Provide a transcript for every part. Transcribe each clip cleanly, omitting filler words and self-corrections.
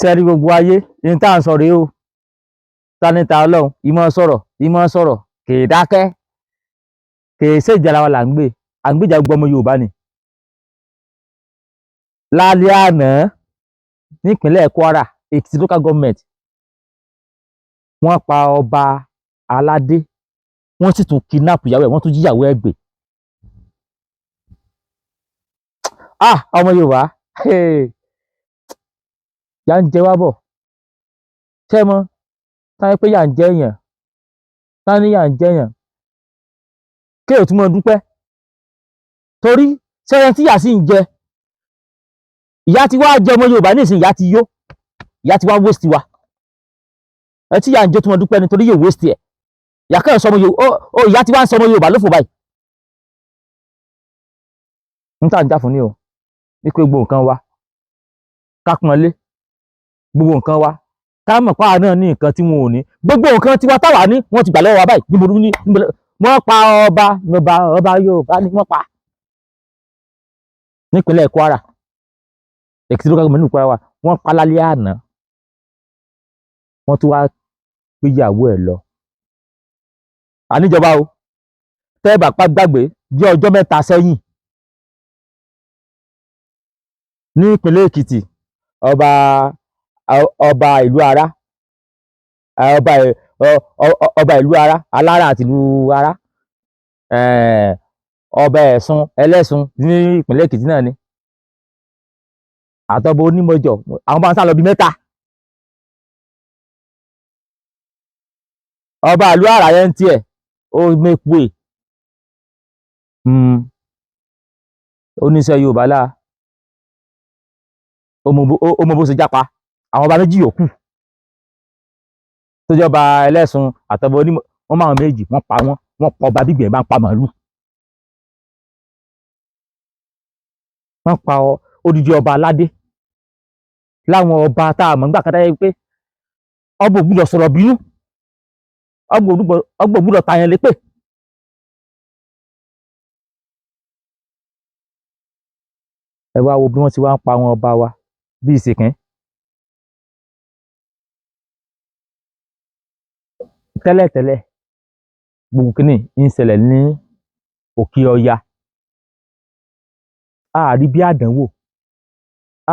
sẹ́rí gbogbo ayé ní tá à ń sọ rèé o. Ta ní ta ọlọ́run ìmọ̀ sọ̀rọ̀ kèé dákẹ́ kèé ṣèjà ara wa là ń gbé à ń gbèjà gbogbo ọmọ Yorùbá ni. Lálẹ́ àná nípínlẹ̀ Kwara Èkìtì local government wọ́n pa ọba aládé wọ́n sì tún kidnap ìyàwó ẹ̀ wọ́n tún jíyàwó ẹ̀ gbé. Ọmọ Yorùbá yà ń jẹ wá bọ̀ ṣé mọ́ táyé pé yà ń jẹ èèyàn tá ní yà ń jẹ èèyàn kéèyàn tún mọ́ dúpẹ́ torí sẹ́yìn tí yà sì ń jẹ ìyá ti wá jẹ ọmọ Yorùbá nísìn ìyá ti yó ìyá ti wá waste wa ẹ tí yà ń jẹ tó mọ́ dúpẹ́ nítorí yóò waste ẹ̀ ìyá kẹ́yìn sọmọ Yorùbá ìyá ti wá ń sọmọ Yorùbá lófò báyìí ń tà ń jà fún ni o ní pé gbogbo nǹkan wa ká pọ́nlé gbogbo nǹkan wa ká mọ̀ pàà náà ní nǹkan tí wọn ò ní gbogbo nǹkan tiwa táwa ní wọ́n ti gbà lọ́wọ́ wa báyìí níbo ní wọ́n pa ọba Yorùbá ni wọ́n pa nípínlẹ̀ Kwara Èkìtì local government ní Kwara wa wọ́n pa lálẹ́ àná wọ́n tún wá gbéyàwó ẹ̀ lọ. Àníjọba o tẹ́ bá gbàgbé bí ọjọ́ mẹ́ta sẹ́yìn ní ìpínlẹ̀ Èkìtì ọba ìlú Ará ọba ìlú Ará Alára àti ìlú Ará ọba Ẹlẹ́sùn ní ìpínlẹ̀ Èkìtì náà ni àtọba Onímọ̀jọ̀ àwọn bá ń sá lọ bí mẹ́ta. Ọba ìlú Ará yẹn ń tiẹ̀ ó mẹ́kú ẹ̀ oníṣẹ́ Yorùbá láà ó mọ bó ṣe jápa àwọn ọba méjì yòókù tó jọba Ẹlẹ́sùn àtọba Onímọ̀ wọ́n máa méjì wọ́n pa ọba bígbẹ̀ bá ń pa màálù wọ́n pa odidi ọba aládé láwọn ọba tá a mọ̀ nígbà kan dáyé pé ọba ò gbúdọ̀ sọ̀rọ̀ bínú ọba ò gbúdọ̀ tàyàn lépè. Ẹ wá wo bí wọ́n ti wá ń pa àwọn ọba wa bí ìsìnkín. Tẹ́lẹ̀tẹ́lẹ̀ gbogbo kìíní ń ṣẹlẹ̀ ní Òkè Ọya àárí bí àdánwò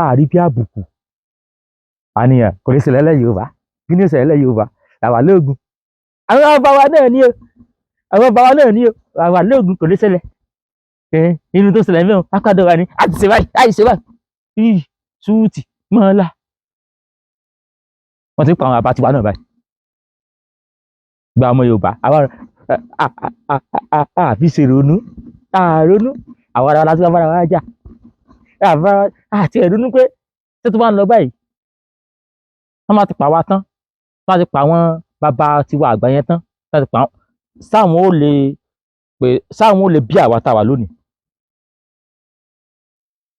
àárí bí àbùkù àníyàn kò ní ṣẹlẹ̀ lẹ́ Yorùbá kí ni ó ṣẹlẹ̀ lẹ́ Yorùbá làwà lóògùn àwọn ọba wa náà ní o àwọn ọba wa náà ní o làwà lóògùn kò ní ṣẹlẹ̀ inú tó ṣẹlẹ̀ mẹ́rin akádọ́ wa ni àti ṣe báyìí láì ṣe báyìí ṣúùtì mọ́ọ́lá wọ́n ti ń pa àwọn àbá tiwa náà báyìí gba ọmọ Yorùbá àwọn àfi ṣe ronú àronú àwọn ará láti bára wa jà àti ẹ̀rúnú pé tí tó bá ń lọ báyìí wọ́n máa ti pa wá tán wọ́n ti pa àwọn bàbá tiwa àgbà yẹn tán wọ́n ti pa sáwọn ó lè bí àwa táwa lónìí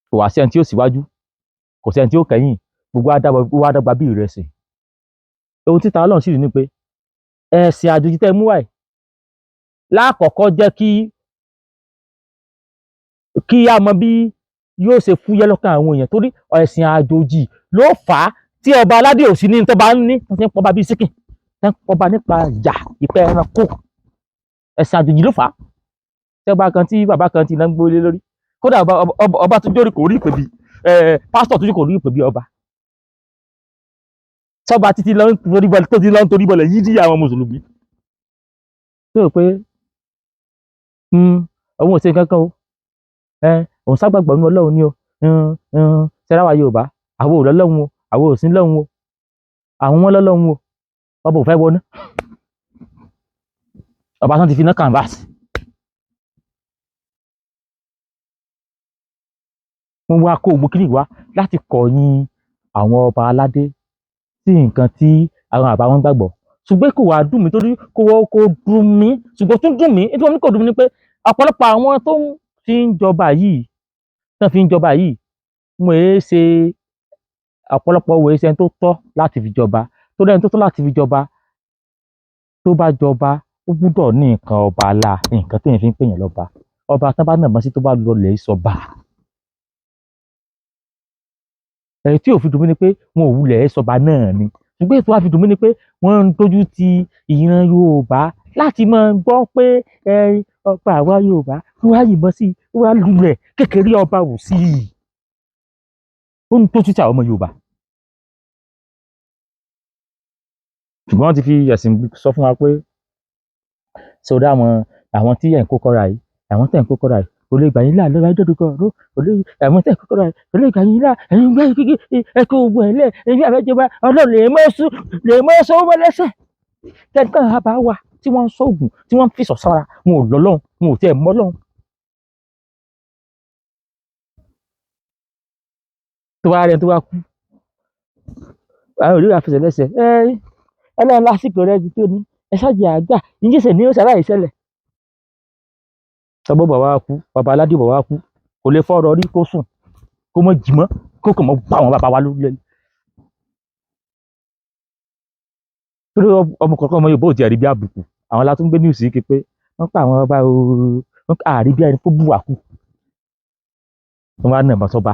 kò wá sí ẹni tí ó síwájú kò sí ẹni tí ó kẹ́yìn gbogbo àdàgbà bí ìrẹsì ohun títa Ọlọ́run sì rí ni pé ẹ̀sìn àjòjì tẹ́ mú wáyé lákọ̀ọ́kọ́ jẹ́ kí a mọ bí yóò ṣe fúyẹ́ lọ́kàn àwọn èèyàn torí ẹ̀sìn àjòjì ló fà á tí ọba aládé òsì ní tó bá ń ní wọ́n ti ń pọba bíi síkìn wọ́n ń pọba nípa ìjà ìpẹ́ ẹranko ẹ̀sìn àjòjì ló fà á tí ọba kan tí bàbá kan ti lọ ń gbólé lórí kódà ọba tó jórí kò rí ìpè bí pásítọ̀ tó jórí kò rí ìpè bí ọba sọba títí lọ ń torí bọlẹ̀ yìí dí àwọn mùsùlùmí tó rò pé òun ò ṣe nǹkan kan o òun ságbàgbọ́ nínú Ọlọ́run ni o ṣẹláwà Yorùbá àwọn ò lọ́lọ́run o àwọn ò sí lọ́run o àwọn wọn lọ́lọ́run o ọba ò fẹ́ wọná ọba tán ti fi ná canvas wọ́n wá kó gbogbo kíní wá láti kọ̀yìn àwọn ọba aládé sí nǹkan tí àwọn àbá wọn gbàgbọ́ ṣùgbọ́n kò wá dùn mí torí kò dùn mí ṣùgbọ́n tún dùn mí nítorí kò dùn mí ni pé ọ̀pọ̀lọpọ̀ àwọn tó fi ń jọba yìí mo ṣe ọ̀pọ̀lọpọ̀ wo ṣe tó tọ́ láti fi jọba tó dẹ́ni tó tọ́ láti fi jọba tó bá jọba ó gbúdọ̀ ní nǹkan ọba alá nǹkan téèyàn fi ń pèèyàn lọ́ba ọba tán bá nàbọ́n sí tó bá lọlẹ̀ sọba tí ò fi dùn mí ni pé wọn ò wulẹ̀ sọba náà ni ṣùgbọ́n ètò wa fi dùn mí ni pé wọ́n ń dojú ti ìran Yorùbá láti máa gbọ́ pé ọba àwa Yorùbá wọ́n á yìnbọn sí wọ́n á lulẹ̀ kékeré ọba wò sí i ó ń dojú ti àwọn ọmọ Yorùbá. ṣùgbọ́n wọ́n ti fi ẹ̀sìn sọ fún wa pé sódà àwọn tí ẹ̀ ń kó kọ́ra yìí àwọn tẹ̀ ń kó kọ́ra yìí kò lè gbà yín là lọ́wọ́ ẹ̀dọ́dọ́kọ̀ ọ̀rọ̀ kò lè àwọn tẹ̀ ń kó kọ́ra yìí kò lè gbà yín là ẹ̀yin gbá kíkí ẹ̀kọ́ ogun ẹ̀ lẹ̀ ẹ̀yin àfẹ́jọba ọlọ́run lè mọ́ sọ́wọ́ lẹ́sẹ̀ tẹ̀sán àbá wa tí wọ́n ń sọ́ọ̀gùn tí wọ́n ń fi sọ̀sára wọn ò lọ́lọ́run wọn ò tiẹ̀ mọ́ lọ́run. tó wá rẹ̀ tó wá kú àwọn òrìrì àfẹsẹ̀ lẹ́sẹ̀ ọlọ́run lásìkò rẹ̀ ti tó ní ẹ ṣáàjì àgbà ìjíṣẹ́ ní ó ṣàlàyé ìṣẹ̀lẹ̀. tọ́gbọ́n bàbá wa kú bàbá aládé bàbá wa kú kò lè fọ́rọ̀ rí kó sùn kó mọ̀ jì mọ́ kó kàn mọ́ bá àwọn bàbá wa lórí lẹ́nu. torí ọmọ kọ̀ọ̀kan ọmọ Yorùbá ò ti ẹ̀rí bí àbùkù àwọn la tún gbé news yìí pé wọ́n pa àwọn ọba wọn àrí bí ẹni tó bù wá kú. wọ́n wá nà bọ́ sọ́ba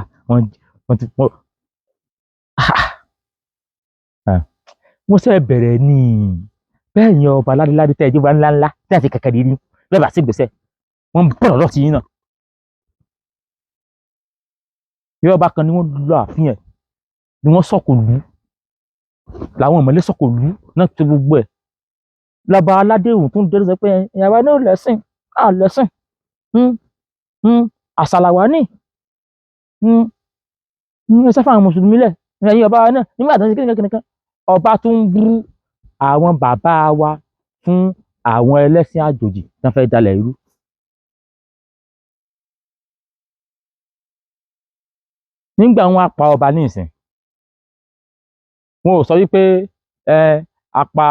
wọ́n sẹ́ bẹ̀rẹ̀ ní bẹ́ẹ̀ yẹn ọba ládéládé tẹ́ ẹjọ́ bá ńláńlá tí àti kẹ̀kẹ́ rí ní lọ́ba sí gbèsè wọ́n ń bọ̀rọ̀ lọ́ọ̀tì yín náà. bí ọba kan ni wọ́n lọ àfihàn ẹ̀ ni wọ́n sọ̀kò lù ú làwọn ìmọ̀lẹ́ sọ̀kò lù ú náà tó gbogbo ẹ̀ lọ́ba aládé òun tó ń dẹ́rẹ́ sọ pé ìyàwó náà lẹ́sìn lẹ́sìn àṣàlàwà ní ẹ sẹ́fà àwọn mùsùlùmí lẹ̀ ẹ̀yìn ọba náà nígbà tó ń ṣe kíníkan ọba tó ń bú àwọn bàbá wa fún àwọn ẹlẹ́sìn àjòjì tí wọ́n fẹ́ dalẹ̀ irú. nígbà wọn apá ọba nísìn wọn ò sọ wípé apá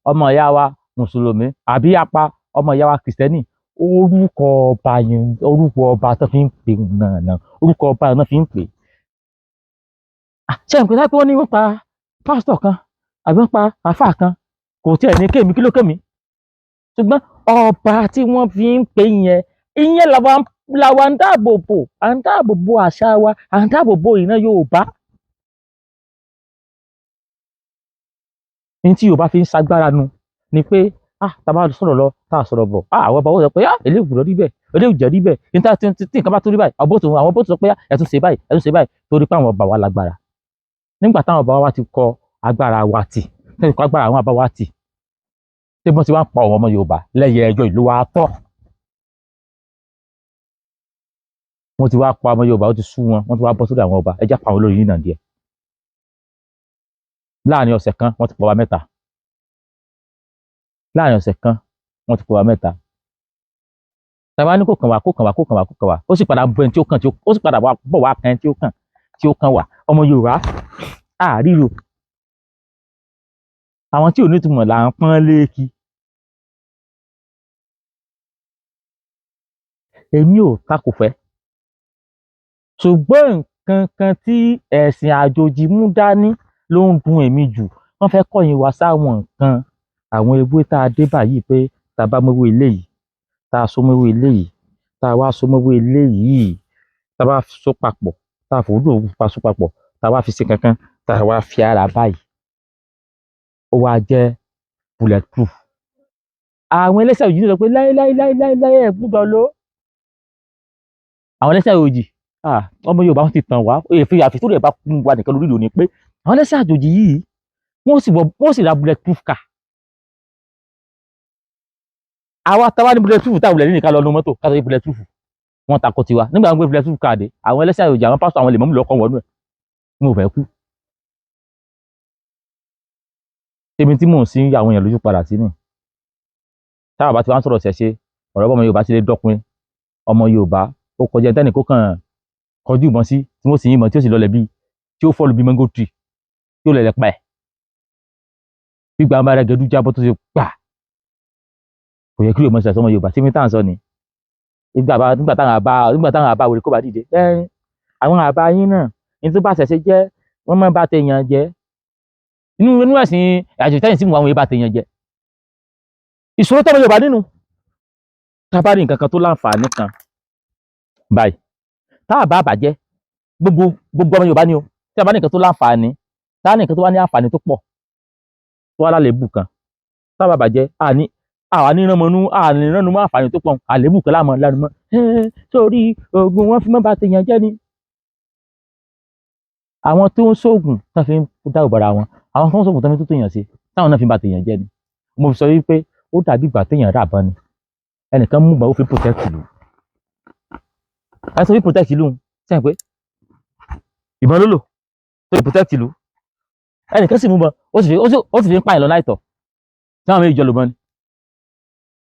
ọmọ ìyá wa mùsùlùmí àbí apá ọmọ ìyá wa kìrìsìtẹ́nì orúkọ ọba yẹn orúkọ ọba tó fi ń pè náà orúkọ ọba náà fi ń pè. ṣé nǹkan láti wọ́n ní wọ́n pa pásítọ̀ kan àbí wọ́n pa àáfàá kan kò tiẹ̀ ní kémi kí ló kémi ṣùgbọ́n ọba tí wọ́n fi ń pè yẹn ìyẹn làwa ń dáàbò bò à ń dáàbò bò àṣà wa à ń dáàbò bò ìran Yorùbá. ní tí Yorùbá fi ń ṣagbára nu ni pé tá a bá sọ̀rọ̀ lọ tá a sọ̀rọ̀ bọ̀ àwọn ọba ó sọ pé eléwù lọ rí bẹ́ẹ̀ eléwù jẹ́ rí bẹ́ẹ̀ níta tí nǹkan bá tó rí báyìí àwọn bó tó sọ pé ẹ̀tún ṣe báyìí torí pé àwọn ọba wa lágbára. nígbà táwọn ọba wa ti kọ agbára wa tì tẹ́lẹ̀ kọ agbára àwọn ọba wa tì tí wọ́n ti wá ń pa ọmọ Yorùbá lẹ́yẹ ẹjọ́ ìlú wa tọ́. wọ́n ti wá pa ọmọ Yorùbá ó ti sú wọn wọ́n ti wá bọ́ sórí àwọn ọba ẹjẹ́ pa àwọn olórí yìí náà díẹ̀. láàrin ọ̀sẹ̀ kan wọ́n ti pa ọba mẹ́ta láàrin ọ̀sẹ̀ kan wọ́n ti pa ọba mẹ́ta. tàbá ní kò kàn wá ó sì padà bọ ẹni tí ó kàn ó sì padà bọ̀ wá kan ẹni tí ó kàn wá ọmọ Yorùbá àríro àwọn tí ò ní ìtumọ̀ là ń pọ́n léèkì. èmi ò takò fẹ́ ṣùgbọ́n nǹkan kan tí ẹ̀sìn àjòjì mú dání ló ń dùn èmi jù wọ́n fẹ́ kọ̀yìn wá sáwọn nǹkan àwọn ewé tá a dé báyìí pé tá a bá mọ́wé eléyìí tá a so mọ́wé eléyìí tá a wá so mọ́wé eléyìí tá a bá so papọ̀ tá a fòwúrò pa so papọ̀ tá a wá fi ṣe kankan tá a wá fi ara báyìí ó wá jẹ́ bulletproof. àwọn ẹlẹ́sẹ̀ òjì sọ pé láéláé ẹ̀ gbúdọ̀ lọ. àwọn ẹlẹ́sẹ̀ òjì ọmọ Yorùbá wọn ti tàn wá àfi tó rẹ̀ bá kún wa nìkan lórí ìlú ni pé àwọn ẹlẹ́sẹ̀ àjòjì yìí wọ́n sì ra bulletproof car. àwa táwa ní bulletproof táwọn ilẹ̀ nìkan lọ nu mọ́tò ká sọ pé bulletproof wọ́n takò tiwa nígbà wọn gbé bulletproof car dé àwọn ẹlẹ́sẹ̀ àjòjì àwọn pásítọ̀ àwọn lè mọ́mú lọ́kọ̀ wọnú ẹ̀ mo fẹ́ kú. èmi tí mò ń sin àwọn èèyàn lójú padà sí ni táwọn bá ti wá ń sọ̀rọ̀ ṣẹ̀ṣe ọ̀rọ̀ ọmọ Yorùbá ti lè dọ́pin ọmọ Yorùbá ó kọjá ẹni kó kàn kọjú ìbọn sí tí wọ́n sì yìnbọn tí ó sì lọlẹ̀ bí tí ó fọ́ọ̀lù bí mango tree tí ó lẹ̀lẹ̀ pa ẹ̀ gbígba ọmọ rẹ̀ gẹ̀dú jábọ́ tó ṣe gbà kò yẹ kí ló mọ̀ ṣe ọmọ Yorùbá tí mi tá à ń sọ ni nígbà táwọn àbá wèrè kó bá dìde àwọn àbá yín náà ní tó bá ṣẹ̀ṣẹ̀ jẹ́ wọ́n máa bá tèèyàn jẹ́ inú ẹ̀sìn àjòjì tí mo àwọn ìbá tèèyàn jẹ́ ìṣòro tọ́mọ Yorùbá nínú tá a bá rí nǹkan kan tó láǹfààní kan báyìí tá a bá bàjẹ́ gbogbo ọmọ Yorùbá ni o tí a bá ní nǹkan tó láǹfààní tá ní nǹkan tó wá ní àǹfààní tó pọ̀ tó wá lálébù kan tá bá bàjẹ́ àwa ní ránmọnú àrínránú mọ́ àǹfààní tó pọ̀ àlébù kan láàmú lánú mọ́ sórí oògùn wọn fi mọ́ bá tèèyàn jẹ́ ni. àwọn tó ń ṣoògùn tó fi ń dá òbára wọn àwọn tó ń ṣoògùn tó fi ń tó tèèyàn sí táwọn náà fi ń bá tèèyàn jẹ́ ni. mo fi sọ wípé ó dàbí ìgbà téèyàn rà bọ́n ni ẹnìkan mú ìgbà ó fi protect ìlú ẹ tó fi protect ìlú sẹ́yìn pé ìbọn ló lò tó fi protect ìlú ẹnìkan sì mú bọ́n ó sì fi ń pààyàn lọ láìtọ́ tí àwọn méjì jọ lò bọ́n ni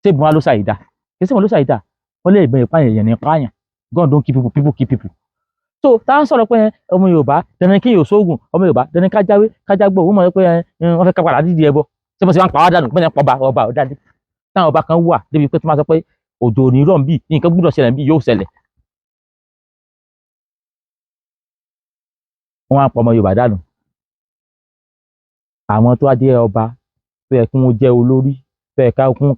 ṣé ìbọn wa ló ṣàyídà kí sí wọn ló ṣàyídà wọn lè ìbọn ìpààyàn èèyàn ní pààyàn God don't kill people kill people. so tá à ń sọ̀rọ̀ pé ọmọ Yorùbá dandan kí yóò sóògùn ọmọ Yorùbá dandan ká jáwé ká jágbó òun mọ̀ pé wọ́n fẹ́ ká padà dídì ẹbọ tí wọ́n ti máa ń pa wá dànù pé ní ọba ọ̀dàdé táwọn ọba kan wà débi pé tí wọ́n sọ pé òjò ò ní rọ̀ bí nǹkan gbúdọ̀ ṣẹlẹ̀ bí yóò ṣẹlẹ̀ wọ́n á pa ọmọ Yorùbá dànù. àwọn tó wá jẹ́ ọba tó yẹ kí wọ́n jẹ́ olórí tó yẹ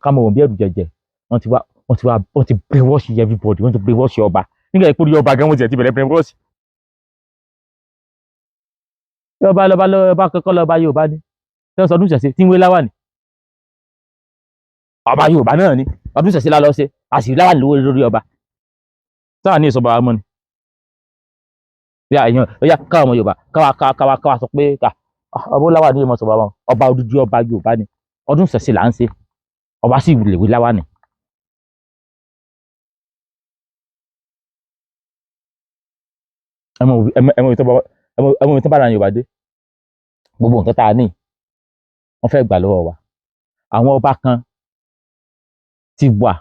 ká mọ̀ wọ́n bí ẹ̀rù jẹ̀jẹ̀ wọ́n ti brainwash everybody wọ́n ti brainwash ọba nígbà ìpòrí ọba gan wọ́n ti bẹ̀rẹ̀ brainwash. ọba kọ́kọ́ lọ́ba Yorùbá ni tí wọ́n sọ ọdún ìṣẹ̀ṣe tí ń wé láwàní ọba Yorùbá náà ni ọdún ìṣẹ̀ṣe lálọ́ ṣe àṣírí láwàní lórí ọba sáà ní ìsọba ọmọ ni. Ọya káwọn ọmọ Yorùbá káwa sọ pé ọba láwà ní ìmọ̀ sọ̀rọ̀ àwọn ọba odidi ọba Yorùbá ni ọdún ìṣẹ̀ṣe là ń ṣe ọba sì lè wí láwà ní. ẹmọ ìtọ́ bá ra Yorùbá dé gbogbo nǹkan tá a ní wọ́n fẹ́ gbà lọ́wọ́ wa. àwọn ọba kan ti wà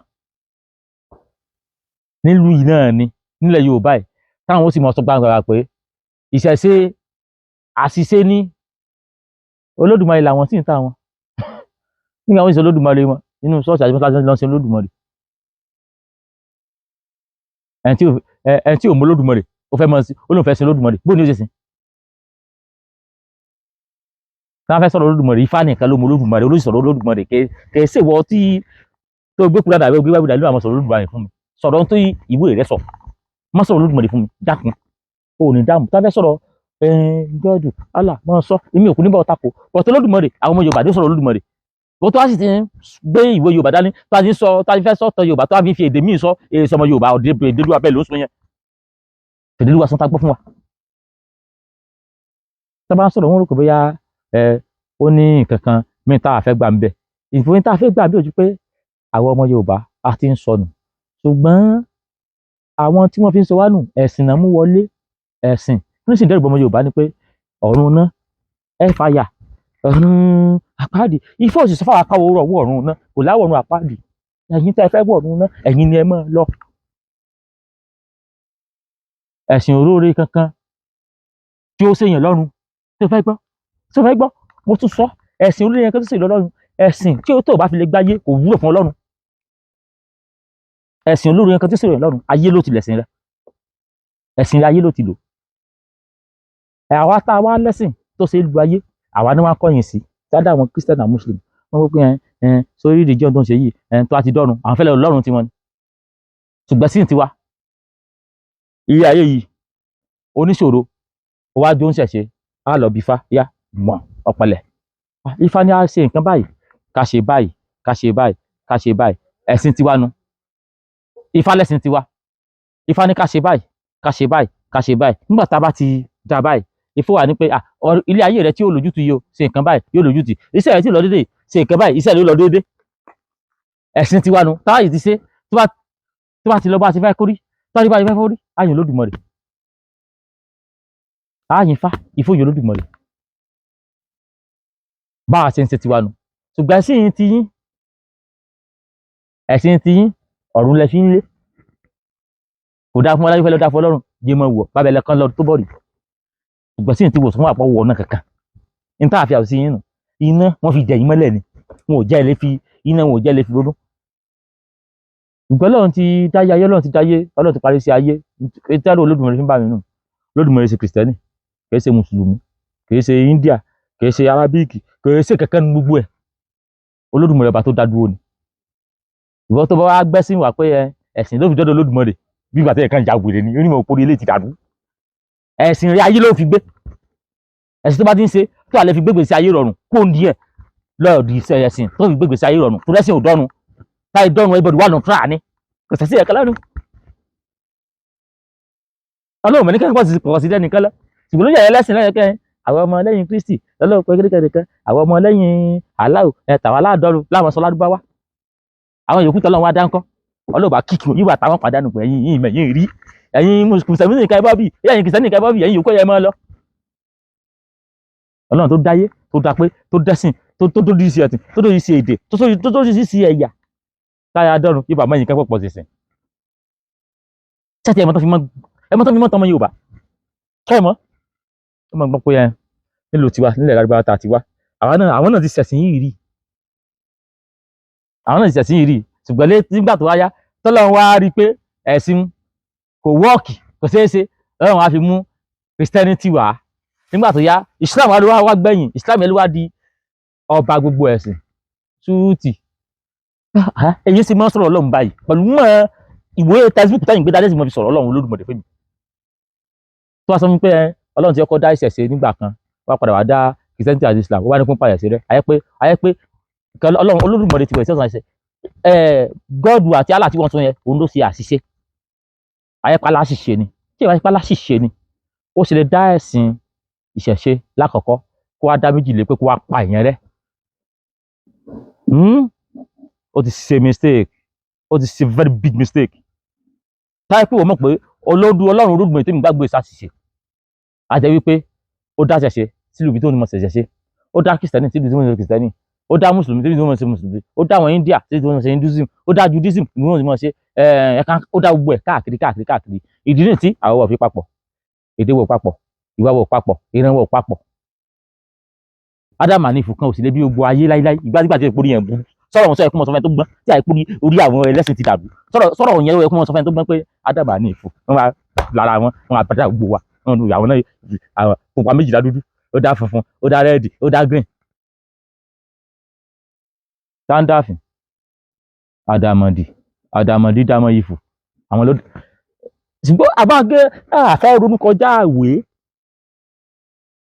nílùú yìí náà ni nílẹ̀ Yorùbá yìí táwọn ó sì mọ̀ sọ gbàngàn pé ìṣẹ̀ṣe àṣìṣe ní Olódùmarè làwọn sì ń tà wọn nígbà wọn sì Olódùmarè wọn nínú ṣọ́ọ̀ṣì àti mọ́sálásí lọ́n sí Olódùmarè ẹni tí ò mọ Olódùmarè ó fẹ́ mọ sí olóòfẹ́ sí Olódùmarè bóun ni ó ṣe sìn. táwọn fẹ́ sọ̀rọ̀ Olódùmarè Ifá nìkan ló mọ Olódùmarè olóṣìṣọ̀rọ̀ Olódùmarè kè é ṣèwọ́ tí tó gbé kúrò dàbí gbé wáwí dàbí àwọn sọ̀rọ̀ Olódùmarè fún mi sọ̀rọ̀ tó ìwé rẹ̀ sọ má sọ̀rọ̀ Olódùmarè fún mi dákun o ò ní dáhùn tá a fẹ́ sọ̀rọ̀ gọ́ọ̀dù Allah máa sọ èmi òkú níbà ọ̀tàkù bọ̀tọ̀ Olódùmarè àwọn ọmọ Yorùbá dé sọ̀rọ̀ Olódùmarè bó tó wá sì ti gbé ìwé Yorùbá dání tó a ti sọ tó a ti fẹ́ sọ tán Yorùbá tó a fi èdè míì sọ èyí sọmọ Yorùbá èdèlúwa bẹ́ẹ̀ ló ń sọ yẹn èdèlúwa sọ tá gbọ́ fún wa. tá a bá ń sọ̀rọ̀ wọn rò pé bóyá ó ní nǹkan kan mí tá a fẹ́ gbà ń bẹ̀ ìfowópamọ́ tá a fẹ́ gbà ń bẹ̀ ojú pé àwọn ọmọ Yorùbá a ti ń sọnù ṣùgbọ́n àwọn tí wọ́n fi ń sọ wá nù ẹ̀sìn náà mú wọlé ẹ̀sìn ní sì dẹ́rù ọmọ Yorùbá ni pé ọ̀run náà ẹ fàyà ọ̀run àpáàdì Ifá òsì sọ fáwọn akáwọ orú ọwọ́ ọ̀run náà kò láwọ̀ ọ̀run àpáàdì ẹ̀yin tẹ́ ẹ fẹ́ wọ̀ ọ̀run náà ẹ̀yin ni ẹ máa lọ. ẹ̀sìn olóore kankan tí ó ṣèyàn lọ́run tó fẹ́ gbọ́ mo tún sọ ẹ̀sìn olóore kankan tó ṣèyàn lọ́run ẹ̀sìn tí ó tó bá fi lè gbáyé kò wúlò fún Ọlọ́run ẹ̀sìn olóore kankan tó ṣèyàn lọ́run ayé ló ti lẹ̀sìn rẹ ẹ̀sìn ayé ló ti lò àwa tá a wá lẹ́sìn tó ṣe lu ayé àwa ni wọ́n kọ̀yìn sí dáadáa àwọn Christian and Muslim wọ́n wọ́n pé sórí religion tó ń ṣe yìí tó a ti dọ́run àwọn fẹ́lẹ́ Ọlọ́run tiwọn ni ṣùgbọ́n sí tiwa ilé ayé yìí oníṣòro wájú ń ṣẹ̀ṣe á lọ bí Ifá yá mọ̀ ọ̀pẹ̀lẹ̀ Ifá ni a ṣe nǹkan báyìí ká ṣe báyìí ká ṣe báyìí ká ṣe báyìí ẹ̀sìn tiwa nu Ifá lẹ́sìn tiwa Ifá ní ká ṣe báyìí ká ṣe báyìí ká ṣe báyìí nígbà tá a bá ti dá báyìí Ifá wà ní pé ilé ayé rẹ tí yóò lójútu yìí o ṣe nǹkan báyìí yóò lójútu iṣẹ́ rẹ tí lọ déédéé ṣe nǹkan báyìí iṣẹ́ rẹ lọ déédéé ẹ̀sìn tiwa nu táyì ti ṣe tó bá ti lọ bá ti fẹ́ kórí tó bá ti fẹ́ kórí àyìn Olódùmarè àyìn Ifá ìfòyè Olódùmarè bá a ṣe ń ṣe tiwa nu ṣùgbọ́n ẹ̀sìn ti yín ọ̀run lẹ fi ń lé kò dáa fún ọlájú fẹ́ lọ dáa fún Ọlọ́run jẹ́ mọ́ wọ̀ bábẹ́ lẹ́kàn lọ tó bọ̀ rí ṣùgbọ́n sí ti wò fún àpọ̀ wọ̀ náà kankan ní tá a fi àwọn sí yín nù iná wọ́n fi jẹ yín mọ́lẹ̀ ni wọn ò jẹ́ ilé fi iná wọn ò jẹ́ ilé fi ronú ṣùgbọ́n Ọlọ́run ti dáyé ayé Ọlọ́run ti dáyé Ọlọ́run ti parí sí ayé ètò ẹ̀rọ Olódùmarè fi ń bá mi nù Olódùmarè ṣe kìrìsìtẹ́nì kìí ṣe mùsùlùmí kìí ṣe India kìí ṣe arábíkì kìí ṣe kankan ní gbogbo ẹ̀ Olódùmarè ọba tó dá dúró ni ìwọ tó bá wá gbẹ́sìn wà pé ẹ̀sìn ló fi dọ́dọ̀ Olódùmarè bí ìgbà tẹ́yẹ̀ kan ja wèrè ni onímọ̀ òpórí ilé ti dàrú ẹ̀sìn rẹ̀ ayé ló fi gbé ẹ̀sìn tó bá ti ń ṣe tó àlẹ́ fi gbégbèsè ayé rọrùn kó ń díẹ̀ lọ́ọ̀dì iṣẹ́ ẹ̀sìn tó fi gbégbèsè ayé rọrùn tó lẹ́sìn òdọ́run táyé dọ́run everybody wà lọ́tún ní kò sẹ́sì ẹ̀ka lọ́rùn ọlọ́run mẹ́ni kẹ́kọ̀ọ́ pọ̀ sí dẹ́nìkan lọ ṣùgbọ́n ló yẹ ẹlẹ́sìn lẹ́yìn kẹ́yìn àwọn ọmọ lẹ́yìn Kristi lọ́lọ́run pé kékeré àwọn ọmọ lẹ́yìn aláwọ̀ tàwọn aládọ́run láwọn sọ ládùbáwá àwọn yòókù tọ́lọ́run wá dáńkọ́ ọlọ́ọ̀bá kíkì yíwà táwọn pàdánù pé ẹ̀yin rí ẹ̀yin mùsùlùmí nìkan ẹbọ́ bì ẹ̀yin kìsẹ́ nìkan ẹbọ́ bì ẹ̀yin yòókù ẹ̀yẹ mọ́ lọ. ọlọ́run tó dáyé tó dá pé tó dẹ́sìn tó dójú sí ẹ̀sìn tó dójú sí èdè tó dójú sí ẹ̀yà táyà dọ́run yíwà mẹ́yìn kẹ́kọ̀ọ́ pọ̀ sísìn. ṣáàtì ẹ̀mọ́ tó fi mọ́ tọmọ Yorùbá kẹ́mọ́ ó mọ̀ gbọ́ pé ẹ nílò tiwa nílẹ̀ Lárúbáwá ta tiwa àwọn náà ti ṣẹ̀sìn yìí rí ṣùgbọ́n nígbà tó wáyá tọ́lọ́run wá rí pé ẹ̀sìn kò wọ́ọ̀kì kò ṣeé ṣe Ọlọ́run wá fi mú Christianity wá nígbà tó yá Islam wá gbẹ̀yìn Islam yẹn ló wá di ọba gbogbo ẹ̀sìn túùtì èyí sì máa ń sọ̀rọ̀ Ọlọ́run báyìí pẹ̀lú mọ́ ìwé textbook tẹ́yìn gbé dáadé sì máa fi sọ̀rọ̀ Ọlọ́run Olódùmarè fún mi tó wá sọ fún mi pé Ọlọ́run ti ọkọ̀ dá ìṣẹ̀ṣe nígbà kan wá padà wá dá Christianity àti Islam ó wá ní kún pààyàn sí rẹ ayé pé Ọlọ́run Olódùmarè ti bẹ̀rẹ̀ sẹ́sàn ẹ̀ṣẹ̀ gọ́ọ̀dù àti Allah tí wọ́n tún yẹn òun ló ṣe àṣìṣe ayépálá ṣìṣe ni tí ìwà ayépálá ṣìṣe ni ó ṣe lè dá ẹ̀sìn ìṣẹ̀ṣe lákọ̀ọ́kọ́ kó wá dá méjì lé pé kó wá pa ìyẹn rẹ́ ó ti ṣe mistake ó ti ṣe very big mistake táyé pé wọ́n mọ̀ pé Ọlọ́run Olódùmarè tí mi gbàgbé ṣàṣìṣe á jẹ́ wípé ó dá ṣẹ̀ṣe sílùú ibi tó ní mọ̀ ṣẹ̀ṣe ó dá kìrìsìtẹ́nì sílùú tí wọ́n ní kìrìsìtẹ́nì ó dá mùsùlùmí tí wọ́n ṣe mùsùlùmí ó dá àwọn India tí wọ́n ṣe Hinduism ó dá Judaism tí wọ́n ṣe ẹ̀ka ó dá gbogbo ẹ̀ káàkiri ìdí nìyí tí àwọn wọ̀ fi papọ̀ èdè wọ̀ papọ̀ ìwà wọ̀ papọ̀ ìran wọ̀ papọ̀ Ádámù àní ìfùkàn òsì lé bí gbogbo ayé láíláí ìgbàdígbà tí ìpòrí yẹn burú sọ̀rọ̀ wọn sọ ẹ̀kú mọ̀ sọfẹ́ tó gbọ́n tí àìpòrí orí àwọn ẹlẹ́sìn ti dàrú sọ̀rọ̀ yẹn ẹ̀kú mọ̀ sọfẹ́ tó gbọ́n pé Ádámù àní ìfù wọn wá lára wọn àbàdà gbogbo wa wọn lu àwọn náà àwọn pupa méjìlá dúdú ó dá funfun ó dá rẹ́ẹ̀dì ó dá green dáńdáàfin àdàmọ̀dì dámọ̀ ìfù àwọn ló ṣùgbọ́n àbáńgẹ́ àfẹ́ ronú kọjá àwé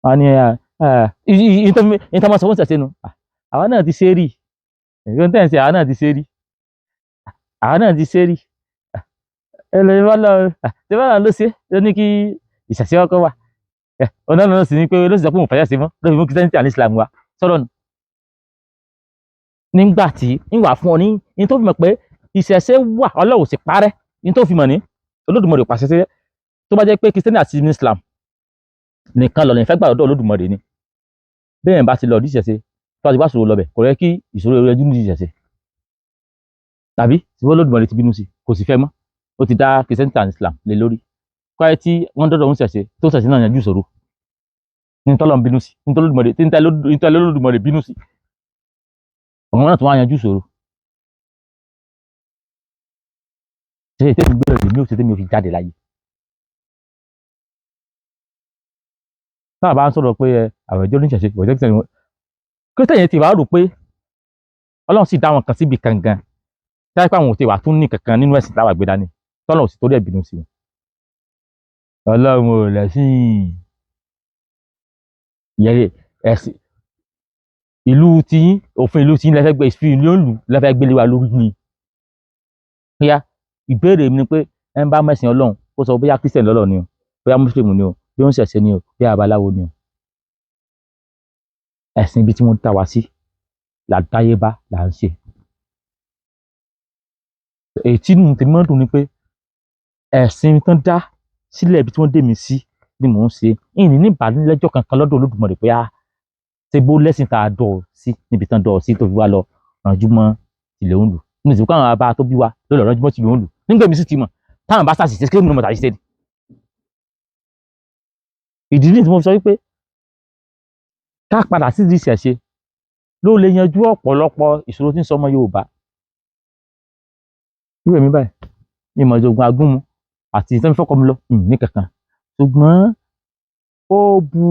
wọn ni ìtọ́mọ̀ sọ fún ṣẹ̀ṣẹ̀ nu àwọn náà ti ṣe rí ìgbọ́n tẹ̀ ń ṣe àwọn náà ti ṣe rí ẹlẹ́wọ́n ló ṣe ló ní kí ìṣẹ̀ṣẹ̀ ọkọ̀ wà ọ̀nà náà sì ní pé ló sì sọ pé òun fẹ́yà sí mọ́ ló fi mú Christianity àti Islam wa sọ̀rọ̀ nù nígbà tí ìwà fún ọ ní tó fi mọ̀ pé ìṣẹ̀ṣẹ̀ wà Ọlọ́run sì parẹ́ ní tó fi mọ̀ ní Olódùmarè pàṣẹ sí tó bá jẹ́ pé Christianity àti Islam nìkan lọ lè fẹ́ gbà lọ́dọ̀ Olódùmarè ni bẹ́ẹ̀ bá ti lọ díṣẹ̀ṣe tó bá ti wá sòrò lọ bẹ̀ kò rẹ́ kí ìṣòro ẹjú ní díṣẹ̀ṣe tàbí tí Olódùmarè ti bínú sí kò sì fẹ́ mọ́ ó ti dá Christianity àti Islam lé lórí kọ́ẹ́ tí wọ́n dọ́dọ̀ ń ṣẹ̀ṣe tó ṣẹ̀ṣe náà yanjú ìṣòro ní tọ́lọ́run bínú sí ní tọ́lọ́run Olódùmarè bínú sí ọ̀hún náà tó wá yanjú ìṣòro ṣe tẹ́mi gbé rẹ̀ lèmi ò ṣe tẹ́mi ò fi jáde láyé táà bá ń sọ̀rọ̀ pé àwọn ìjọ oníṣẹ̀ṣe ìwọ̀jẹ́ kírísítẹ̀yìn ti wà rò pé Ọlọ́run sì dá wọn kan síbi kankan táyé pé àwọn ò ti wà tún ní kankan nínú ẹ̀sìn táwà gbé dání tọ́lọ́run sì torí ẹ̀ bínú sí wọn Ọlọ́run ò lẹ́sìn ìyẹn ẹ̀sìn ìlú tí òfin ìlú tí lẹ́fẹ́ gbé ìfì ìlú òǹlù lẹ́fẹ́ gbélé wa lórí ni bóyá ìbéèrè mi ni pé ẹ ń bá mẹ́sìn Ọlọ́run ó sọ bóyá Christian lọ́lọ́ ni o bóyá Muslim ni o bí wọ́n ṣẹ̀ṣẹ̀ ni o bóyá abaláwo ni o ẹ̀sìn ibi tí wọ́n dá wa sí làdáyébá là ń ṣe èyí tí nù tèmi mọ́ dùn ni pé ẹ̀sìn tán dá sílẹ̀ ibi tí wọ́n dé mi sí ni mò ń ṣe ìní ní ìbánilẹ́jọ́ kankan lọ́dọ̀ Olódùmarè pé ṣe bó lẹ́sìn tá a dọ̀ sí níbi tán dọ̀ sí tó fi wá lọ rànjú mọ́ ilẹ̀ òǹlù ní ìsìnkú àwọn abá tó bí wa ló lọ rànjú mọ́ ilẹ̀ òǹlù nígbà mi sì ti mọ̀ táwọn bá ṣàṣìṣe kí ló mọ̀ tàbí ṣe ni. ìdí nìyí tí mo sọ wípé ká padà sí ìdí ìṣẹ̀ṣe ló lè yanjú ọ̀pọ̀lọpọ̀ ìṣòro tí ń sọ ọmọ Yorùbá. irú èmi báyìí ìmọ̀ ìjọ̀gbọ̀n agúnmu àti ìtàn fọ́kọ́ mi lọ ní kankan ṣùgbọ́n ó bu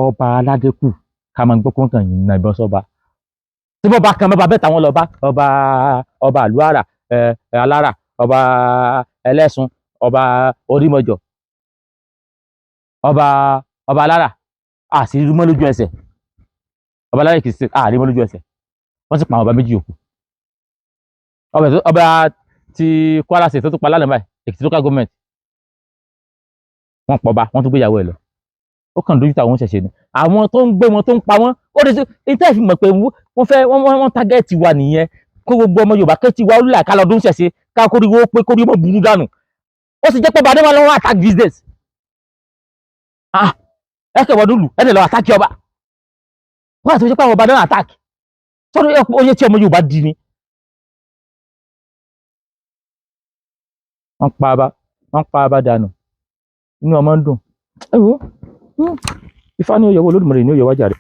ọba aládé kù ká máa gbọ́ kọ́ńtàn yìí nà ìbọn sọ́ba tí bọ́ bá kan bá bẹ́ẹ̀ táwọn lọ bá ọba àlùhàrà alára ọba ẹlẹ́sùn ọba orímọjọ ọba alára sì rí mọ́ lójú ẹsẹ̀ ọba láyé kìí ṣe rí mọ́ lójú ẹsẹ̀ wọ́n sì pa àwọn ọba méjì yòókù ọba ti Kwara State tó tún pa lánàá báyìí Èkìtì local government wọ́n pọ̀ ọba wọ́n tún gbéyàwó ẹ̀ lọ ó kàn dójú táwọn ṣẹ̀ṣẹ̀ ni àwọn tó ń gbé wọn tó ń pa wọn ó lè ṣe ìtẹ́ ìfi mọ̀ pé wọ́n fẹ́ wọ́n tágẹ́ẹ̀tì wa nìyẹn kó gbogbo ọmọ Yorùbá kẹ́tì wa ó lè àkàlọ́ ọdún ṣẹ̀ṣẹ̀ ká kóríwó pé kóríwó burú dànù ó sì jẹ́ pé bàdé wọn lọ́wọ́ attack these days ẹ kẹwàá dùlù ẹ lè lọ attack ọba wọ́n àti pé àwọn ọba náà attack sọ́dọ̀ oyè tí ọmọ Yorùbá di ni wọ́n pa ọba dànù inú ọmọ ń dùn ẹ wo Ifá ní ó yẹ wọ Olódùmarè ní ó yẹ wájà rẹ̀.